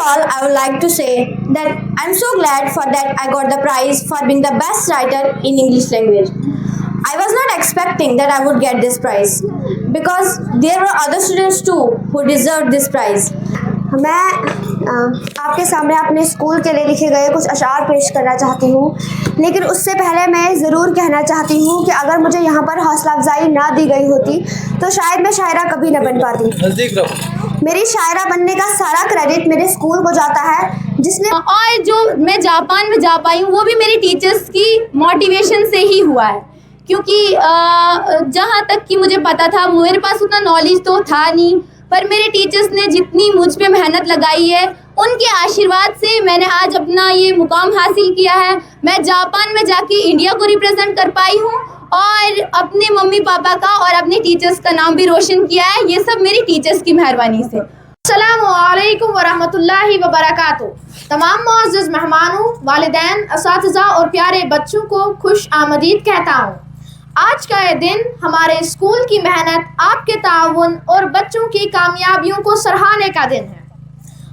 all, I would like to say that I'm so glad for that I got the prize for being the best writer in English language. I was not expecting that I would get this prize because there were other students too who deserved this prize. मैं आपके सामने अपने school के लिए लिखे गए कुछ अशार पेश करना चाहती हूँ, लेकिन उससे पहले मैं ज़रूर कहना चाहती हूँ कि अगर मुझे यहाँ पर हौसला अफजाई ना दी गई होती तो शायद मैं शायरा कभी न बन पाती। मेरी शायरा बनने का सारा क्रेडिट मेरे स्कूल को जाता है, जिसने और जो मैं जापान में जा पाई हूँ वो भी मेरी टीचर्स की मोटिवेशन से ही हुआ है, क्योंकि जहाँ तक कि मुझे पता था मेरे पास उतना नॉलेज तो था नहीं, पर मेरे टीचर्स ने जितनी मुझ पे मेहनत लगाई है उनके आशीर्वाद से मैंने आज अपना ये मुकाम हासिल किया है। मैं जापान में जाके इंडिया को रिप्रेजेंट कर पाई हूँ और अपने मम्मी पापा का और अपने टीचर्स का नाम भी रोशन किया है। ये सब मेरी टीचर्स की मेहरबानी से। अस्सलामु अलैकुम वरहमतुल्लाहि वबरकातुहू। तमाम मुअज़्ज़ज़ मेहमानों, वालिदैन, असातिज़ा और प्यारे बच्चों को खुश आमदीद कहता हूँ। आज का ये दिन हमारे स्कूल की मेहनत, आपके ताउन और बच्चों की कामयाबियों को सराहने का दिन है।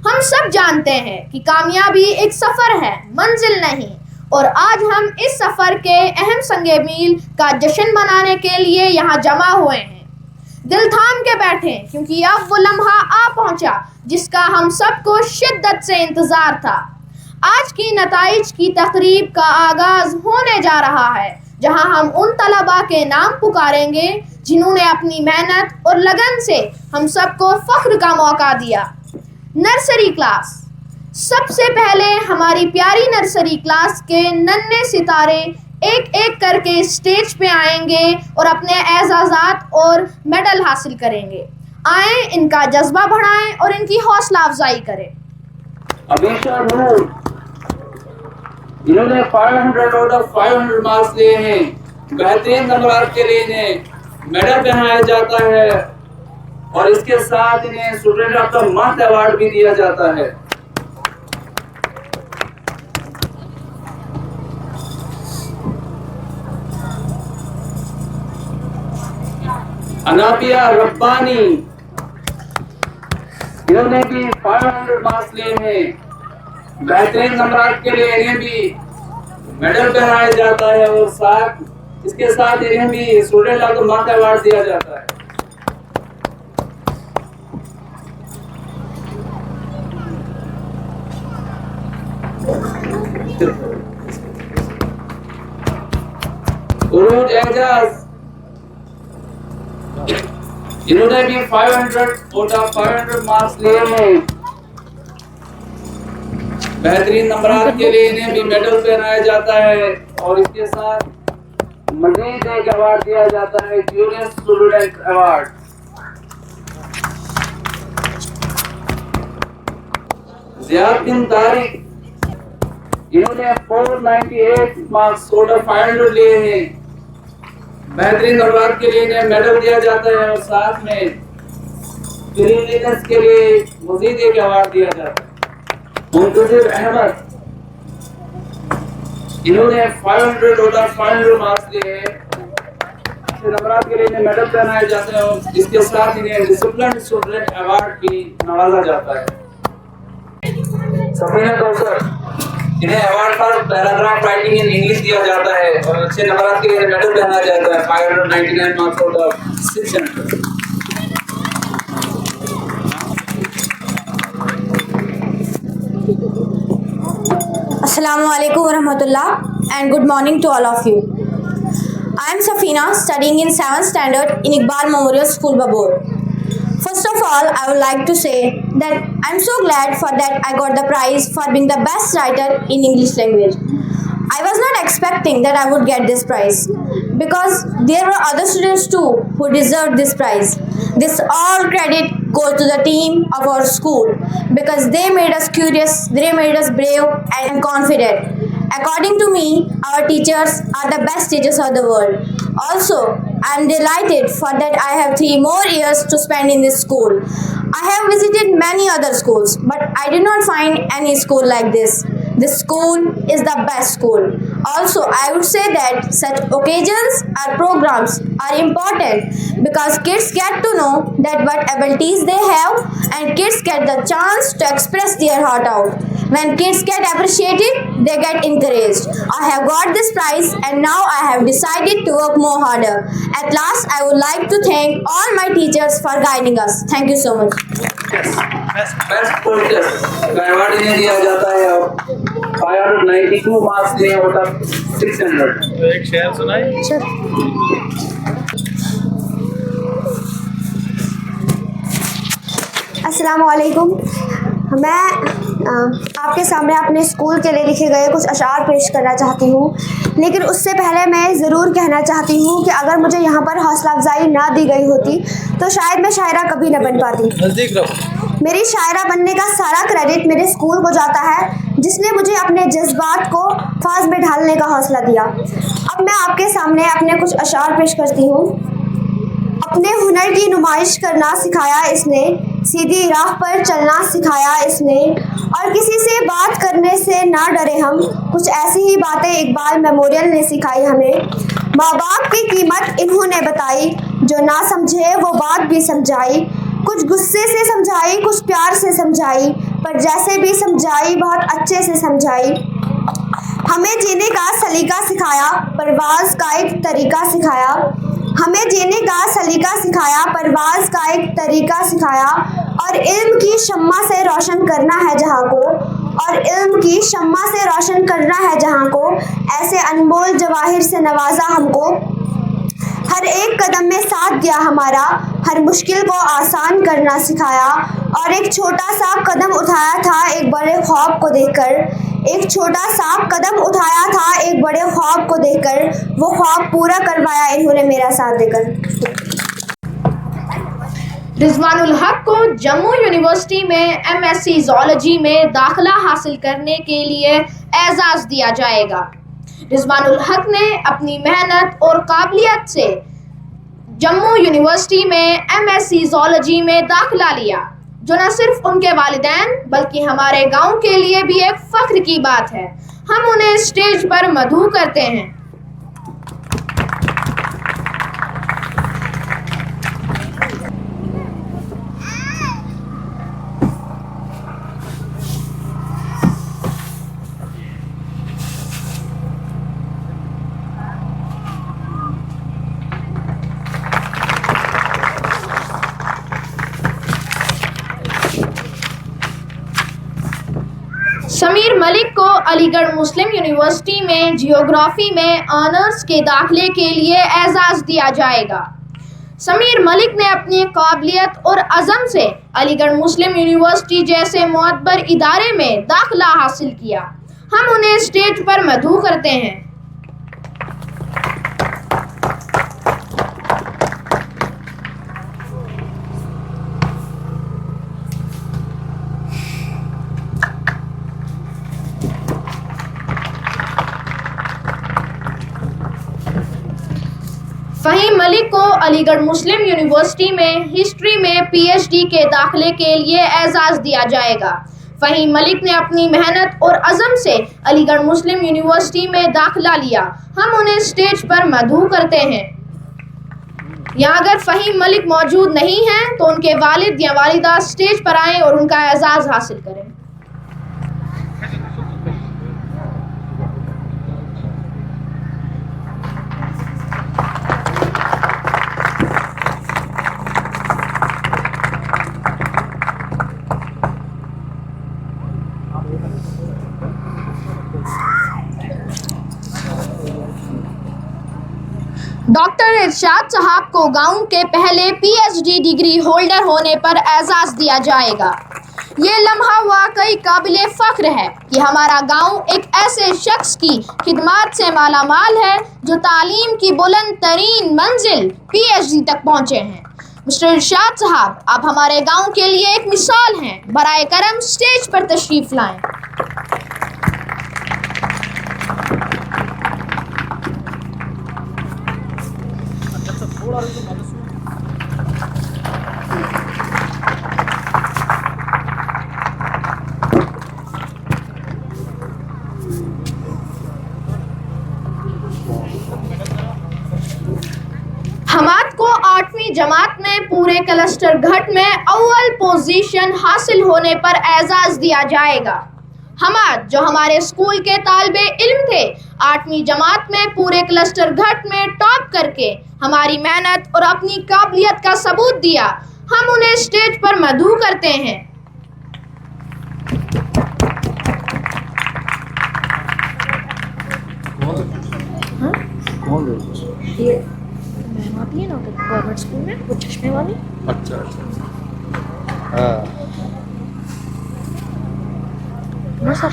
हम सब जानते हैं कि कामयाबी एक सफ़र है, मंजिल नहीं, और आज हम इस सफ़र के अहम संगे मील का जश्न मनाने के लिए यहाँ जमा हुए हैं। दिल थाम के बैठें, क्योंकि अब वो लम्हा आ पहुँचा जिसका हम सबको शिद्दत से इंतज़ार था। आज की नताइज की तकरीब का आगाज़ होने जा रहा है, जहां हम उन तलबा के नाम पुकारेंगे जिन्होंने अपनी मेहनत और लगन से हम सबको फ़ख्र का मौका दिया। Nursery class. सबसे पहले हमारी प्यारी नर्सरी क्लास के नन्हे सितारे एक एक करके स्टेज पे आएंगे और अपने एजाज़ात और मेडल हासिल करेंगे। आए, इनका जज्बा बढ़ाएं और इनकी हौसला अफजाई करें। इन्होंने 500 आउट ऑफ 500 मार्क्स लिए हैं। बेहतरीन नंबर के लिए इन्हें मेडल पहनाया जाता है और इसके साथ इन्हें student of the month award भी दिया जाता है। अनाबिया रब्बानी, इन्होंने भी 500 मार्क्स लिए हैं। बेहतरीन नंबर के लिए इन्हें भी मेडल पहनाया जाता है और साथ इसके साथ इन्हें भी student of the month award दिया जाता है। उरूज एजाज, इन्होंने भी 500 आउट ऑफ 500 मार्क्स लिए हैं। बेहतरीन नंबर के लिए इन्हें भी मेडल पहनाया जाता है और इसके साथ मजीद एक अवार्ड दिया जाता है, जूनियर स्टूडेंट अवार्ड। ज़ियाद बिन तारिक, इन्होंने 498 मार्क्स आउट ऑफ 500 लिए हैं। बेहतरीन नंबर के लिए इन्हें मेडल दिया जाता है और साथ में क्लीनलीनेस के लिए मजीद एक अवार्ड दिया जाता है। मुंतजिर अहमद, इन्होंने 500 आउट ऑफ 500 मार्क्स लिए हैं। अच्छे नंबर के लिए इन्हें मेडल पहनाए जाते हैं और इसके साथ इन्हें डिसिप्लिन स्टूडेंट अवार्ड भी नवाजा जाता है। सफीना कौसर, इन्हें अवार्ड पर पैराग्राफ राइटिंग इन इंग्लिश दिया जाता है और अच्छे नंबर के लिए मेडल पहनाया जाता है। 599 marks out of 600। Assalamu alaikum warahmatullah and good morning to all of you. I am Safina, studying in 7th standard in Iqbal Memorial School, Babur. First of all, I would like to say that I am so glad for that I got the prize for being the best writer in English language. I was not expecting that I would get this prize because there were other students too who deserved this prize. This all credit goes to the team of our school because they made us curious, they made us brave and confident. According to me, our teachers are the best teachers of the world. Also, I am delighted for that I have 3 more years to spend in this school. I have visited many other schools, but I did not find any school like this. the school is the best school. Also, I would say that such occasions or programs are important because kids get to know that what abilities they have and kids get the chance to express their heart out. When kids get appreciated, they get encouraged. I have got this prize and now I have decided to work more harder. At last, I would like to thank all my teachers for guiding us. Thank you so much. Best poster का award इन्हें दिया जाता है और 592 marks लिए out of 600। तो एक शेर सुनाई। अस्सलामु अलैकुम। मैं आपके सामने अपने स्कूल के लिए लिखे गए कुछ अशार पेश करना चाहती हूँ, लेकिन उससे पहले मैं ज़रूर कहना चाहती हूँ कि अगर मुझे यहाँ पर हौसला अफजाई ना दी गई होती तो शायद मैं शायरा कभी न बन पाती। नज़दीक रहो। मेरी शायरा बनने का सारा क्रेडिट मेरे स्कूल को जाता है, जिसने मुझे अपने जज्बात को फाज में ढालने का हौसला दिया। अब मैं आपके सामने अपने कुछ अशार पेश करती हूँ। अपने हुनर की नुमाइश करना सिखाया इसने, सीधी राह पर चलना सिखाया इसने, और किसी से बात करने से ना डरे हम, कुछ ऐसी ही बातें इकबाल मेमोरियल ने सिखाई हमें। माँ बाप की कीमत इन्होंने बताई, जो ना समझे वो बात भी समझाई, कुछ गुस्से से समझाई कुछ प्यार से समझाई, पर जैसे भी समझाई बहुत अच्छे से समझाई। हमें जीने का सलीका सिखाया, परवाज़ का एक तरीका सिखाया, हमें जीने का सलीका सिखाया, परवाज़ का एक तरीका सिखाया, और इल्म की शम्मा से रोशन करना है जहाँ को, और इल्म की शम्मा से रोशन करना है जहाँ को, ऐसे अनमोल जवाहिर से नवाजा हमको। हर एक कदम में साथ दिया हमारा, हर मुश्किल को आसान करना सिखाया, और एक छोटा सा कदम उठाया था एक बड़े ख्वाब को देखकर, एक छोटा सा कदम उठाया था एक बड़े ख्वाब को देखकर, वो ख्वाब पूरा करवाया इन्होंने मेरा साथ देकर। रिजवानुल हक को जम्मू यूनिवर्सिटी में एमएससी ज़ूलॉजी में दाखिला हासिल करने के लिए एजाज़ दिया जाएगा। रिजवानुल हक ने अपनी मेहनत और काबिलियत से जम्मू यूनिवर्सिटी में एमएससी ज़ूलॉजी में दाखिला लिया, जो न सिर्फ उनके वालिदैन बल्कि हमारे गांव के लिए भी एक फ़ख्र की बात है। हम उन्हें स्टेज पर मदहू करते हैं। समीर मलिक को अलीगढ़ मुस्लिम यूनिवर्सिटी में जियोग्राफी में ऑनर्स के दाखिले के लिए एजाज़ दिया जाएगा। समीर मलिक ने अपनी काबिलियत और अज़म से अलीगढ़ मुस्लिम यूनिवर्सिटी जैसे मुअत्बर इदारे में दाखिला हासिल किया। हम उन्हें स्टेज पर मदहू करते हैं। फ़हीम मलिक को अलीगढ़ मुस्लिम यूनिवर्सिटी में हिस्ट्री में पीएचडी के दाखिले के लिए एजाज़ दिया जाएगा। फ़हीम मलिक ने अपनी मेहनत और अज़म से अलीगढ़ मुस्लिम यूनिवर्सिटी में दाखिला लिया। हम उन्हें स्टेज पर मदहू करते हैं। यहाँ अगर फ़हीम मलिक मौजूद नहीं हैं तो उनके वालिद या वालिदा स्टेज पर आएँ और उनका एजाज़ हासिल करें। डॉक्टर इरशाद साहब को गांव के पहले पीएचडी डिग्री होल्डर होने पर एजाज़ दिया जाएगा। ये लम्हा वाकई काबिले फ़ख्र है कि हमारा गांव एक ऐसे शख्स की खिदमत से मालामाल है जो तालीम की बुलंद तरीन मंजिल पीएचडी तक पहुँचे हैं। मिस्टर इरशाद साहब, आप हमारे गांव के लिए एक मिसाल हैं। बराए करम स्टेज पर तशरीफ़ लाएं। जमात में पूरे क्लस्टर घट में अव्वल पोजीशन हासिल होने पर एजाज़ दिया जाएगा। हमाद जो हमारे स्कूल के तालिबे इल्म थे, 8वीं जमात में पूरे क्लस्टर घट में टॉप करके हमारी मेहनत और अपनी काबिलियत का सबूत दिया। हम उन्हें स्टेज पर मदऊ करते हैं। ये मैम आती है ना गवर्नमेंट स्कूल में, वो चश्मे वाली। अच्छा हाँ ना सर।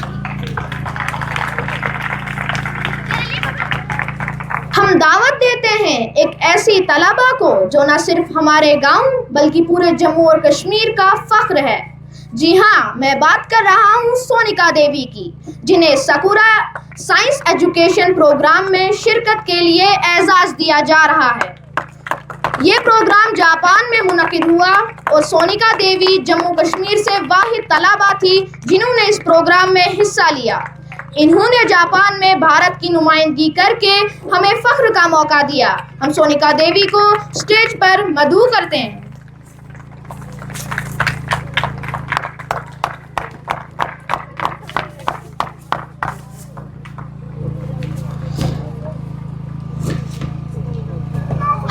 हम दावत देते हैं एक ऐसी तलबा को जो न सिर्फ हमारे गांव बल्कि पूरे जम्मू और कश्मीर का फख्र है। जी हाँ, मैं बात कर रहा हूँ सोनिका देवी की, जिन्हें सकूरा साइंस एजुकेशन प्रोग्राम में शिरकत के लिए एजाज़ दिया जा रहा है। ये प्रोग्राम जापान में मुनक़िद हुआ और सोनिका देवी जम्मू कश्मीर से वाहिद तलबा थी जिन्होंने इस प्रोग्राम में हिस्सा लिया। इन्होंने जापान में भारत की नुमाइंदगी करके हमें फ़ख्र का मौका दिया। हम सोनिका देवी को स्टेज पर मदऊ करते हैं।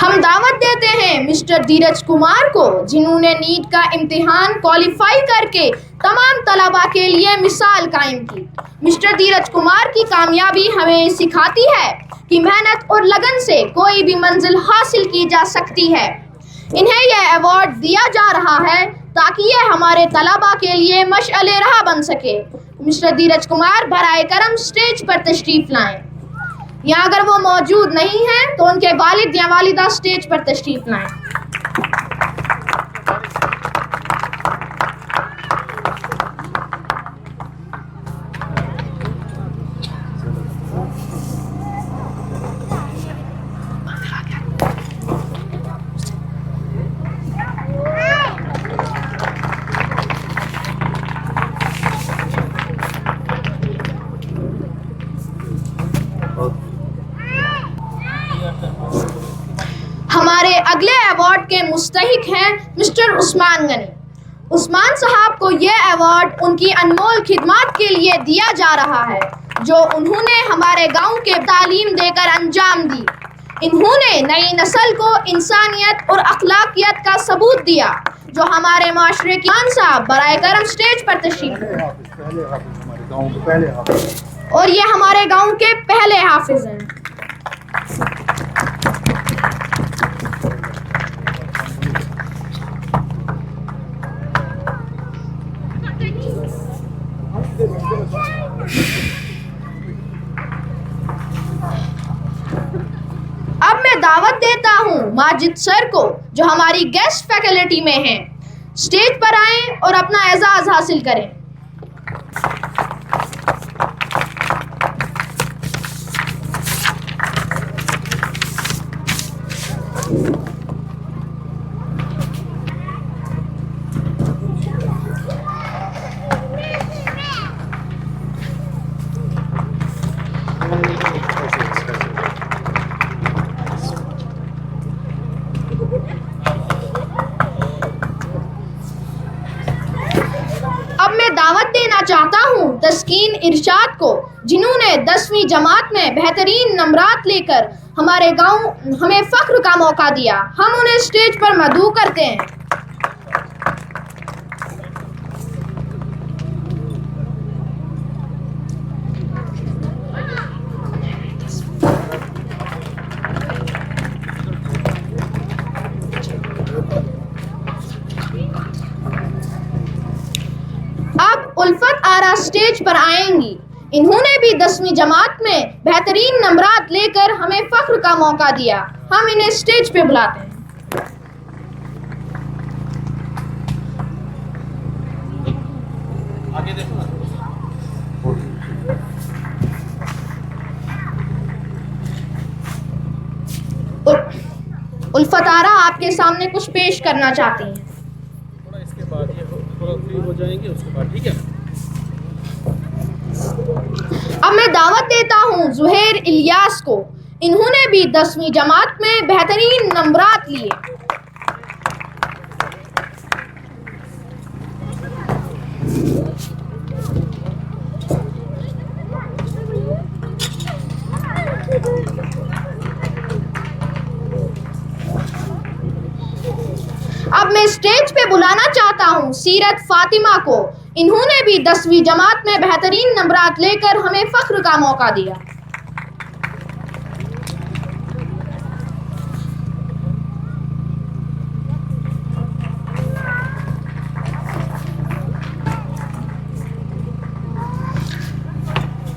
हम दावत देते हैं मिस्टर धीरज कुमार को, जिन्होंने नीट का इम्तिहान क्वालिफाई करके तमाम तलबा के लिए मिसाल कायम की। मिस्टर धीरज कुमार की कामयाबी हमें सिखाती है कि मेहनत और लगन से कोई भी मंजिल हासिल की जा सकती है। इन्हें यह अवार्ड दिया जा रहा है ताकि यह हमारे तलबा के लिए मशअले राह बन सके। मिस्टर धीरज कुमार बराए करम स्टेज पर तशरीफ़ लाएं। या अगर वो मौजूद नहीं हैं तो उनके वालिद या वालिदा स्टेज पर तशरीफ़ लाएं। हमारे अगले अवार्ड के मुस्तहिक हैं मिस्टर उस्मान गनी। उस्मान साहब को यह अवार्ड उनकी अनमोल खिदमत के लिए दिया जा रहा है जो उन्होंने हमारे गांव के तालीम देकर अंजाम दी। इन्होंने नई नस्ल को इंसानियत और अखलाकियत का सबूत दिया जो हमारे माशरे की खान साहब बराए करम स्टेज पर तशरीफ और ये हमारे गांव के पहले हाफिज हैं। अब मैं दावत देता हूँ माजिद सर को, जो हमारी गेस्ट फैकल्टी में हैं, स्टेज पर आएं और अपना एजाज हासिल करें। अब मैं दावत देना चाहता हूँ तस्कीन इरशाद को, जिन्होंने 10वीं जमात में बेहतरीन नंबरात लेकर हमारे गांव हमें फ़ख्र का मौका दिया। हम उन्हें स्टेज पर मदऊ करते हैं। अब उल्फत आरा स्टेज पर आएंगी। इन्होंने भी 10वीं जमात में बेहतरीन नंबरात लेकर हमें फ़ख्र का मौका दिया। हम इन्हें स्टेज पे बुलाते हैं। आगे देखो ना। उल्फत आरा आपके सामने कुछ पेश करना चाहती हैं। थोड़ा इसके बाद ये थोड़ा फ्री हो जाएंगे, उसके बाद ठीक है। अब मैं दावत देता हूँ ज़ुहैर इलियास को। इन्होंने भी 10वीं जमात में बेहतरीन नंबरात लिए। मैं स्टेज पे बुलाना चाहता हूँ सीरत फातिमा को। इन्होंने भी 10वीं जमात में बेहतरीन नंबरात लेकर हमें फ़ख्र का मौका दिया।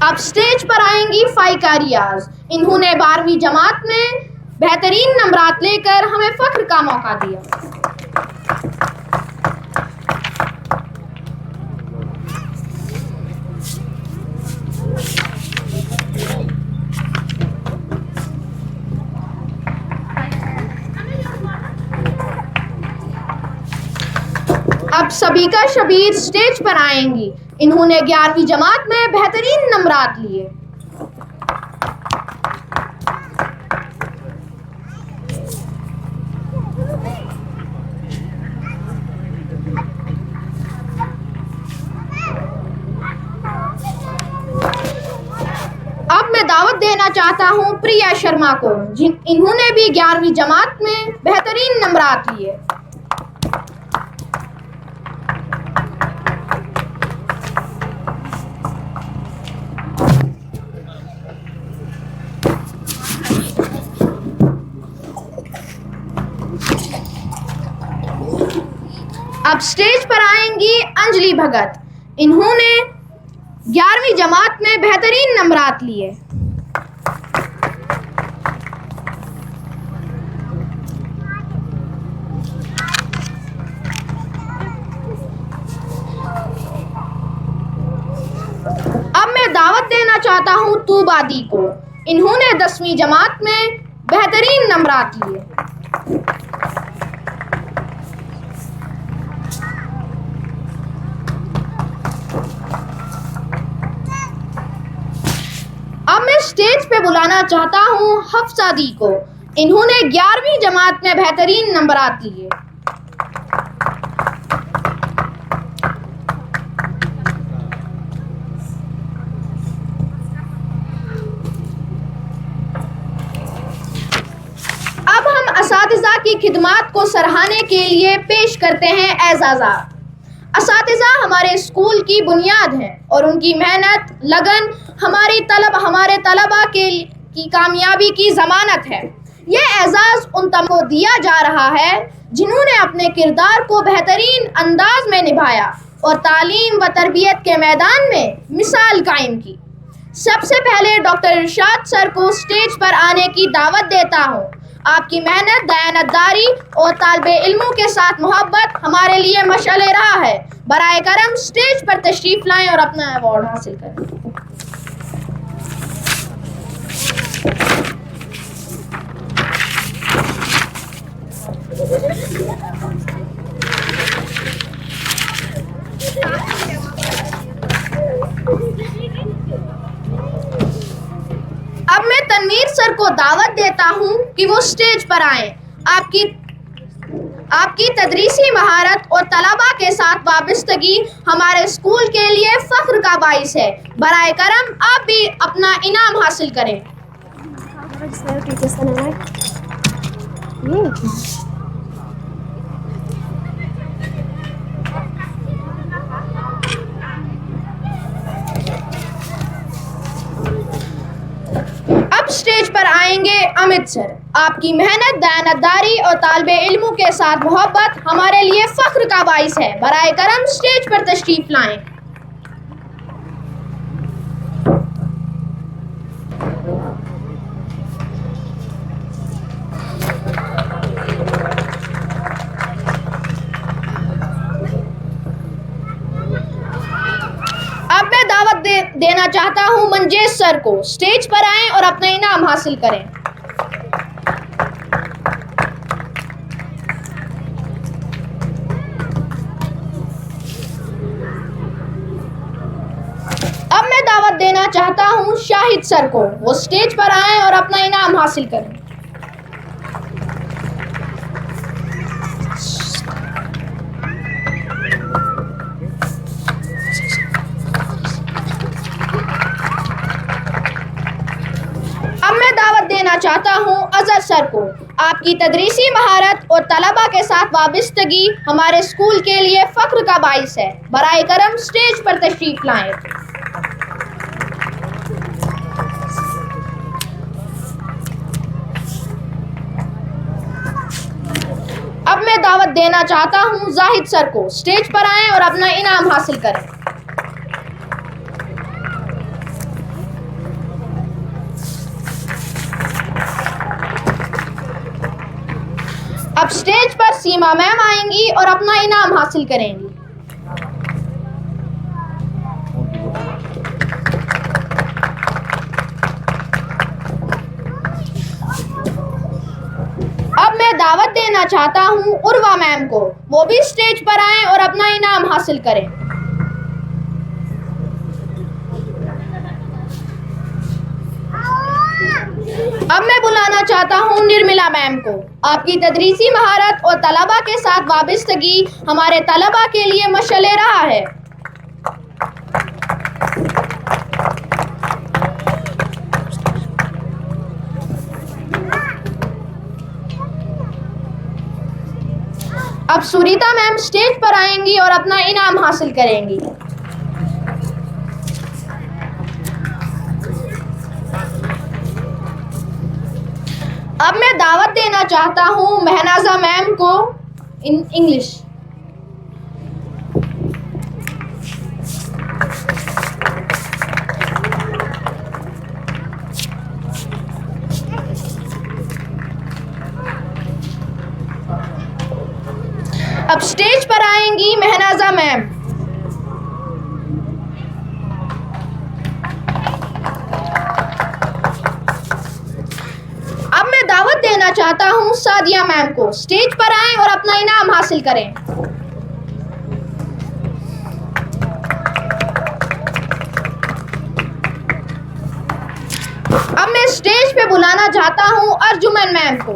अब स्टेज पर आएंगी फ़ाइका रियाज। इन्होंने 12वीं जमात में बेहतरीन नंबरात लेकर हमें फ़ख्र का मौका दिया। अब सबीका शबीर स्टेज पर आएंगी। इन्होंने 11वीं जमात में बेहतरीन नंबरात लिए। अब मैं दावत देना चाहता हूं प्रिया शर्मा को, इन्होंने भी 11वीं जमात में बेहतरीन नंबरात लिए। अब स्टेज पर आएंगी अंजलि भगत। इन्होंने 11वीं जमात में बेहतरीन नंबरात लिए। अब मैं दावत देना चाहता हूं तूबा दी को। इन्होंने 10वीं जमात में बेहतरीन नंबरात लिए। अब मैं स्टेज पे बुलाना चाहता हूँ हफ्सा दी को। इन्होंने 11वीं जमात में बेहतरीन नंबरात लिए। अब हम असातिज़ा की खिदमात को सराहने के लिए पेश करते हैं एजाज़ात। असातिज़ा हमारे स्कूल की बुनियाद हैं और उनकी मेहनत लगन हमारे तलबा की कामयाबी की ज़मानत है। यह एजाज़ उन तमाम को दिया जा रहा है जिन्होंने अपने किरदार को बेहतरीन अंदाज में निभाया और तालीम व तरबियत के मैदान में मिसाल कायम की। सबसे पहले डॉक्टर इरशाद सर को स्टेज पर आने की दावत देता हूँ। आपकी मेहनत, दयानतदारी और तालिबे इल्मों के साथ मोहब्बत हमारे लिए मशअले राह है। बराए करम स्टेज पर तशरीफ़ लाएं और अपना अवार्ड हासिल करें। अब मैं तनवीर सर को दावत देता हूं कि वो स्टेज पर आएं। आपकी तदरीसी महारत और तलबा के साथ वाबस्तगी हमारे स्कूल के लिए फ़ख्र का बाइस है। बराए करम आप भी अपना इनाम हासिल करें। अब स्टेज पर आएंगे अमित सर। आपकी मेहनत, दयानतदारी और तालिबे इल्मों के साथ मोहब्बत हमारे लिए फ़ख्र का बाइस है। बराए करम स्टेज पर तशरीफ़ लाएं। अब मैं दावत देना चाहता हूं मंजेश सर को। स्टेज पर आएं और अपना इनाम हासिल करें। अब मैं दावत देना चाहता हूं शाहिद सर को। वो स्टेज पर आएं और अपना इनाम हासिल करें। अब मैं दावत देना चाहता हूं अजहर सर को। आपकी तदरीसी महारत और तलबा के साथ वाबस्तगी हमारे स्कूल के लिए फ़ख्र का बाइस है। बराए करम स्टेज पर तशरीफ़ लाएं। अब मैं दावत देना चाहता हूं जाहिद सर को, स्टेज पर आएं और अपना इनाम हासिल करें। अब स्टेज पर सीमा मैम आएंगी और अपना इनाम हासिल करेंगी। अब मैं दावत देना चाहता हूं उर्वा मैम को, वो भी स्टेज पर आएं और अपना इनाम हासिल करें। अब मैं बुलाना चाहता हूं निर्मला मैम को। आपकी तदरीसी महारत और तलबा के साथ वाबस्तगी हमारे तलबा के लिए मशअले रहा है। अब सुरीता मैम स्टेज पर आएंगी और अपना इनाम हासिल करेंगी। अब मैं दावत देना चाहता हूं महनाजा मैम को इन इंग्लिश। अब स्टेज पर आएंगी महनाजा मैम। अब मैं दावत देना चाहता हूं सादिया मैम को, स्टेज पर आएं और अपना इनाम हासिल करें। अब मैं स्टेज पे बुलाना चाहता हूं अर्जुमन मैम को।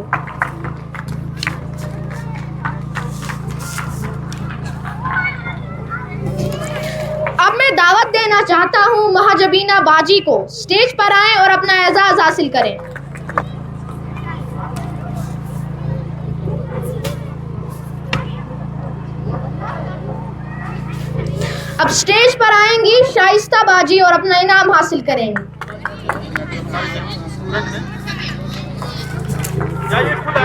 अब मैं दावत देना चाहता हूं महाजबीना बाजी को, स्टेज पर आएं और अपना एजाज हासिल करें। अब स्टेज पर आएंगी शाइस्ता बाजी और अपना इनाम हासिल करेंगी। या ये खुद